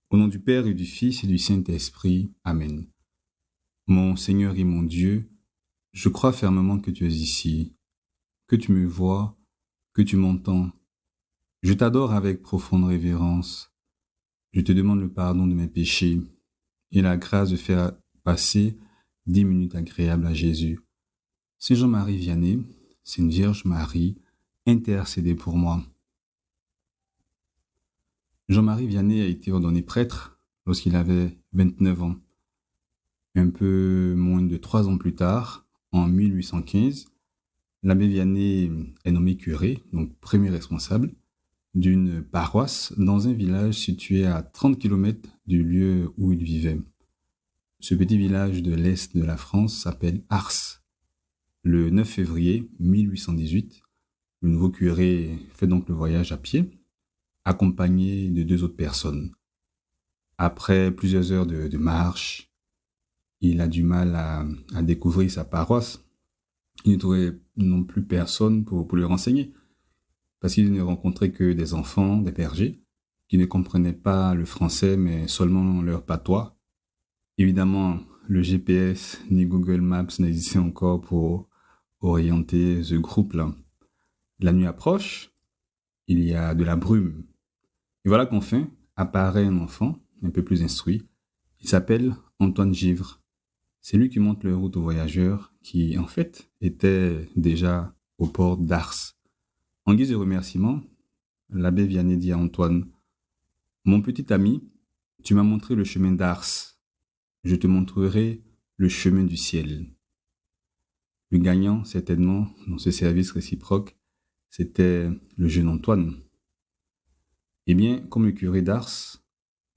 Au nom du Père et du Fils et du Saint-Esprit. Amen. Mon Seigneur et mon Dieu, je crois fermement que tu es ici, que tu me vois, que tu m'entends. Je t'adore avec profonde révérence. Je te demande le pardon de mes péchés et la grâce de faire passer 10 minutes agréables à Jésus. Saint Jean-Marie Vianney, Sainte Vierge Marie, intercédez pour moi. Jean-Marie Vianney a été ordonné prêtre lorsqu'il avait 29 ans. Un peu moins de 3 ans plus tard, en 1815, l'abbé Vianney est nommé curé, donc premier responsable, d'une paroisse dans un village situé à 30 kilomètres du lieu où il vivait. Ce petit village de l'Est de la France s'appelle Ars. Le 9 février 1818, le nouveau curé fait donc le voyage à pied, accompagné de 2 autres personnes. Après plusieurs heures de marche, il a du mal à découvrir sa paroisse. Il ne trouvait non plus personne pour lui renseigner, parce qu'il ne rencontrait que des enfants, des bergers, qui ne comprenaient pas le français, mais seulement leur patois. Évidemment, le GPS ni Google Maps n'existaient encore pour orienter ce groupe-là. La nuit approche, il y a de la brume. Et voilà qu'enfin apparaît un enfant, un peu plus instruit. Il s'appelle Antoine Givre. C'est lui qui montre la route aux voyageurs qui, en fait, étaient déjà au port d'Ars. En guise de remerciement, l'abbé Vianney dit à Antoine, « Mon petit ami, tu m'as montré le chemin d'Ars. Je te montrerai le chemin du ciel. » Le gagnant, certainement, dans ce service réciproque, c'était le jeune Antoine. Eh bien, comme le curé d'Ars,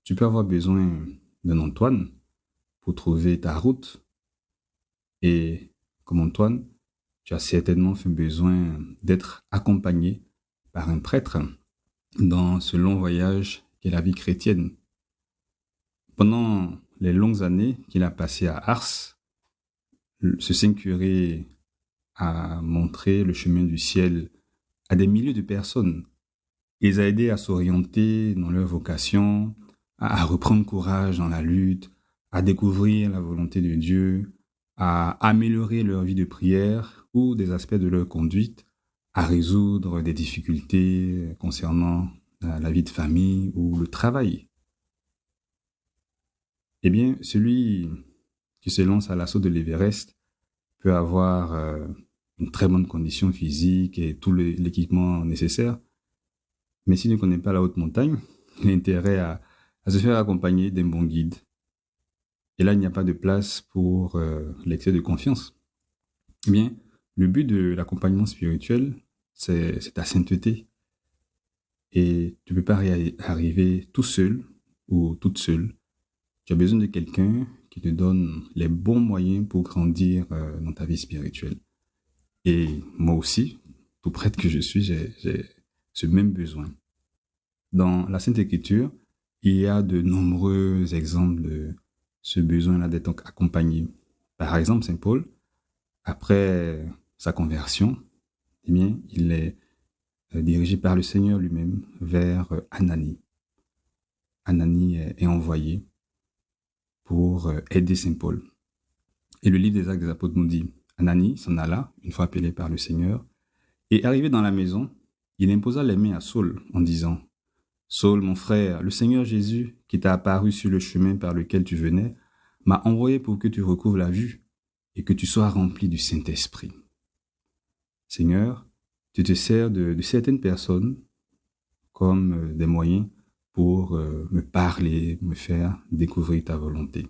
tu peux avoir besoin d'un Antoine pour trouver ta route. Et comme Antoine, tu as certainement fait besoin d'être accompagné par un prêtre dans ce long voyage qu'est la vie chrétienne. Pendant les longues années qu'il a passées à Ars, ce saint curé a montré le chemin du ciel à des milliers de personnes. Il les a aidés à s'orienter dans leur vocation, à reprendre courage dans la lutte, à découvrir la volonté de Dieu, à améliorer leur vie de prière ou des aspects de leur conduite, à résoudre des difficultés concernant la vie de famille ou le travail. Eh bien, celui qui se lance à l'assaut de l'Everest peut avoir une très bonne condition physique et tout l'équipement nécessaire, mais s'il ne connaît pas la haute montagne, il a intérêt à se faire accompagner d'un bon guide. Et là, il n'y a pas de place pour l'excès de confiance. Eh bien, le but de l'accompagnement spirituel, c'est ta sainteté. Et tu ne peux pas arriver tout seul ou toute seule. Tu as besoin de quelqu'un qui te donne les bons moyens pour grandir dans ta vie spirituelle. Et moi aussi, tout prêtre que je suis, j'ai ce même besoin. Dans la Sainte Écriture, il y a de nombreux exemples de ce besoin-là d'être accompagné. Par exemple, Saint Paul, après sa conversion, eh bien, il est dirigé par le Seigneur lui-même vers Ananie. Ananie est envoyé pour aider Saint Paul. Et le livre des Actes des Apôtres nous dit, Ananie s'en alla, une fois appelé par le Seigneur, et arrivé dans la maison, il imposa les mains à Saul en disant, Saul, mon frère, le Seigneur Jésus, qui t'a apparu sur le chemin par lequel tu venais, m'a envoyé pour que tu recouvres la vue et que tu sois rempli du Saint-Esprit. Seigneur, tu te sers de certaines personnes comme des moyens pour me parler, me faire découvrir ta volonté.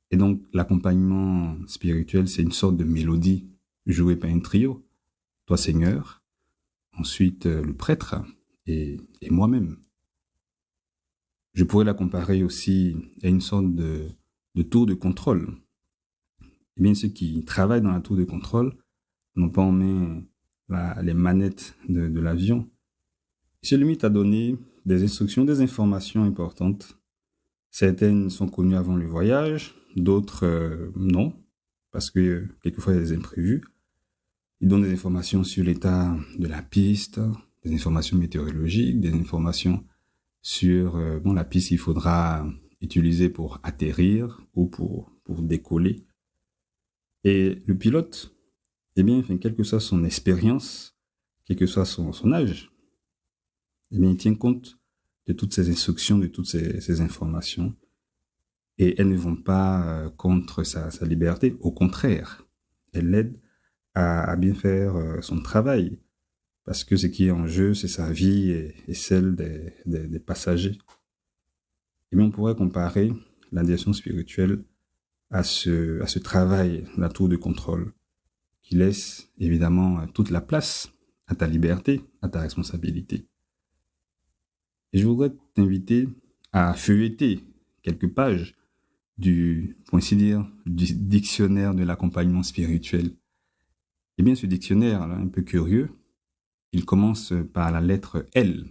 Et donc, l'accompagnement spirituel, c'est une sorte de mélodie jouée par un trio. Toi, Seigneur, ensuite le prêtre et moi-même. Je pourrais la comparer aussi à une sorte de tour de contrôle. Eh bien, ceux qui travaillent dans la tour de contrôle n'ont pas en main les manettes de l'avion. Celui t'a donné des instructions, des informations importantes. Certaines sont connues avant le voyage, d'autres non, parce que quelquefois il y a des imprévus. Il donne des informations sur l'état de la piste, des informations météorologiques, des informations sur la piste qu'il faudra utiliser pour atterrir ou pour décoller. Et le pilote, eh bien, quelle que soit son expérience, quel que soit son âge, eh bien, il tient compte de toutes ces instructions, de toutes ces informations. Et elles ne vont pas contre sa liberté. Au contraire, elles l'aident à bien faire son travail. Parce que ce qui est en jeu, c'est sa vie et celle des passagers. Et bien, on pourrait comparer la direction spirituelle à ce travail, la tour de contrôle, qui laisse évidemment toute la place à ta liberté, à ta responsabilité. Et je voudrais t'inviter à feuilleter quelques pages pour ainsi dire, du dictionnaire de l'accompagnement spirituel. Eh bien, ce dictionnaire, là, un peu curieux, il commence par la lettre L.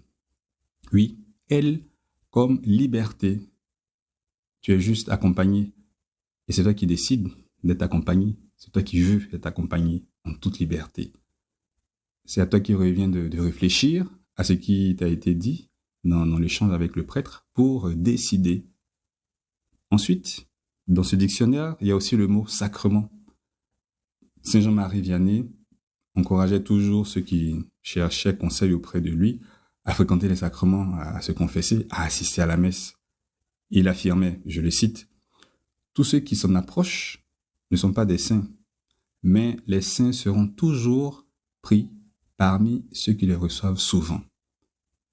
Oui, L comme liberté. Tu es juste accompagné. Et c'est toi qui décides d'être accompagné. C'est toi qui veux être accompagné en toute liberté. C'est à toi qui revient de réfléchir à ce qui t'a été dit dans l'échange avec le prêtre pour décider. Ensuite, dans ce dictionnaire, il y a aussi le mot sacrement. Saint Jean-Marie Vianney encourageait toujours ceux qui cherchaient conseil auprès de lui à fréquenter les sacrements, à se confesser, à assister à la messe. Il affirmait, je le cite, « Tous ceux qui s'en approchent ne sont pas des saints, mais les saints seront toujours pris parmi ceux qui les reçoivent souvent. »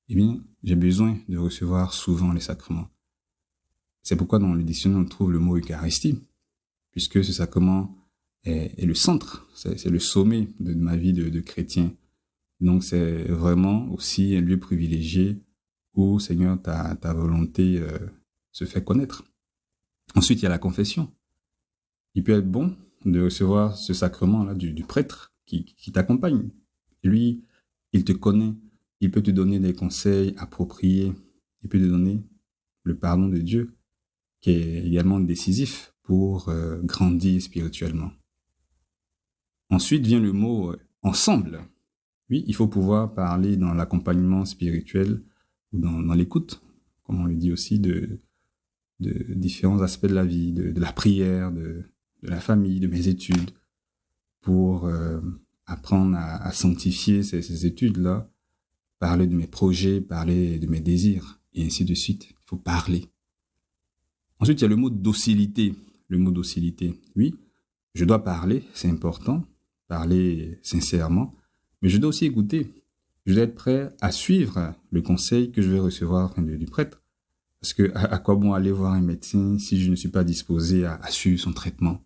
Eh bien, j'ai besoin de recevoir souvent les sacrements. C'est pourquoi dans le dictionnaire on trouve le mot Eucharistie, puisque ce sacrement est le centre, c'est le sommet de ma vie de chrétien. Donc c'est vraiment aussi un lieu privilégié où, Seigneur, ta volonté se fait connaître. Ensuite, il y a la confession. Il peut être bon de recevoir ce sacrement-là du prêtre qui t'accompagne. Lui, il te connaît, il peut te donner des conseils appropriés, il peut te donner le pardon de Dieu, qui est également décisif pour grandir spirituellement. Ensuite vient le mot ensemble. Oui, il faut pouvoir parler dans l'accompagnement spirituel ou dans l'écoute, comme on le dit aussi, de différents aspects de la vie, de la prière, de la famille, de mes études, pour apprendre à sanctifier ces études-là, parler de mes projets, parler de mes désirs, et ainsi de suite. Il faut parler. Ensuite, il y a le mot docilité. Le mot docilité, oui, je dois parler, c'est important, parler sincèrement, mais je dois aussi écouter. Je dois être prêt à suivre le conseil que je vais recevoir du prêtre. Parce que à quoi bon aller voir un médecin si je ne suis pas disposé à suivre son traitement?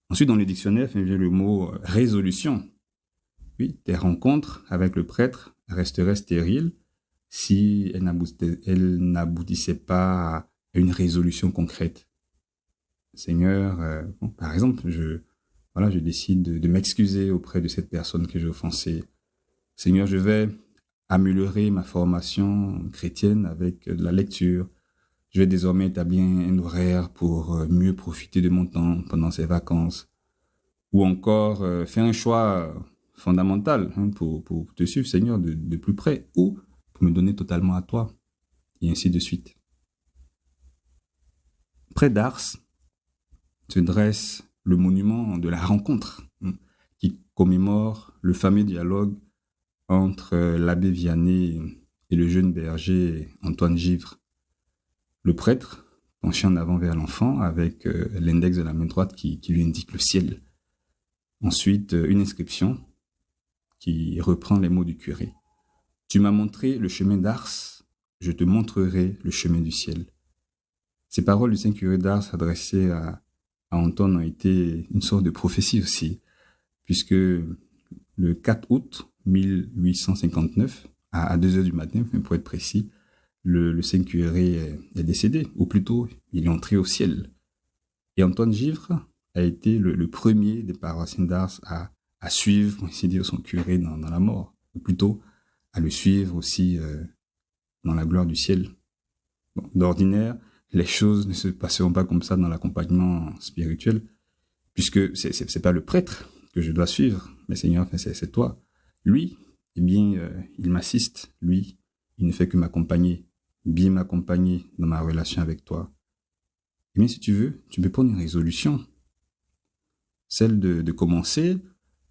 Ensuite, dans le dictionnaire, vient le mot résolution. Oui, tes rencontres avec le prêtre resteraient stériles si elles n'aboutissaient pas à une résolution concrète. Seigneur, par exemple, je décide de m'excuser auprès de cette personne que j'ai offensée. Seigneur, je vais améliorer ma formation chrétienne avec de la lecture. Je vais désormais établir un horaire pour mieux profiter de mon temps pendant ces vacances. Ou encore faire un choix fondamental pour te suivre, Seigneur, de plus près, ou pour me donner totalement à toi, et ainsi de suite. Près d'Ars se dresse le monument de la rencontre, qui commémore le fameux dialogue entre l'abbé Vianney et le jeune berger Antoine Givre. Le prêtre, penché en avant vers l'enfant, avec l'index de la main droite qui lui indique le ciel. Ensuite, une inscription qui reprend les mots du curé. « Tu m'as montré le chemin d'Ars, je te montrerai le chemin du ciel. » Ces paroles du saint curé d'Ars adressées à Antoine ont été une sorte de prophétie aussi, puisque le 4 août 1859, à 2 heures du matin, pour être précis, le saint curé est décédé, ou plutôt, il est entré au ciel. Et Antoine Givre a été le premier des paroissiens d'Ars à suivre, pour ainsi dire, son curé dans la mort, ou plutôt à le suivre aussi dans la gloire du ciel. Bon, d'ordinaire, les choses ne se passeront pas comme ça dans l'accompagnement spirituel, puisque c'est pas le prêtre que je dois suivre, mais Seigneur, c'est toi. Lui, eh bien, il m'assiste. Lui, il ne fait que m'accompagner, bien m'accompagner dans ma relation avec toi. Eh bien, si tu veux, tu peux prendre une résolution, celle de commencer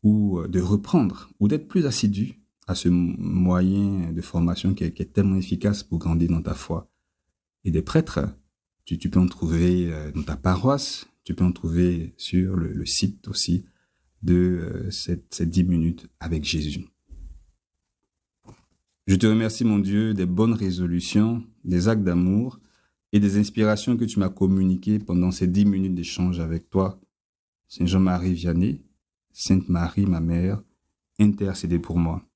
ou de reprendre, ou d'être plus assidu à ce moyen de formation qui est tellement efficace pour grandir dans ta foi. Et des prêtres, tu peux en trouver dans ta paroisse, tu peux en trouver sur le site aussi de ces 10 minutes avec Jésus. Je te remercie, mon Dieu, des bonnes résolutions, des actes d'amour et des inspirations que tu m'as communiquées pendant ces 10 minutes d'échange avec toi. Saint Jean-Marie Vianney, Sainte Marie, ma mère, intercédez pour moi.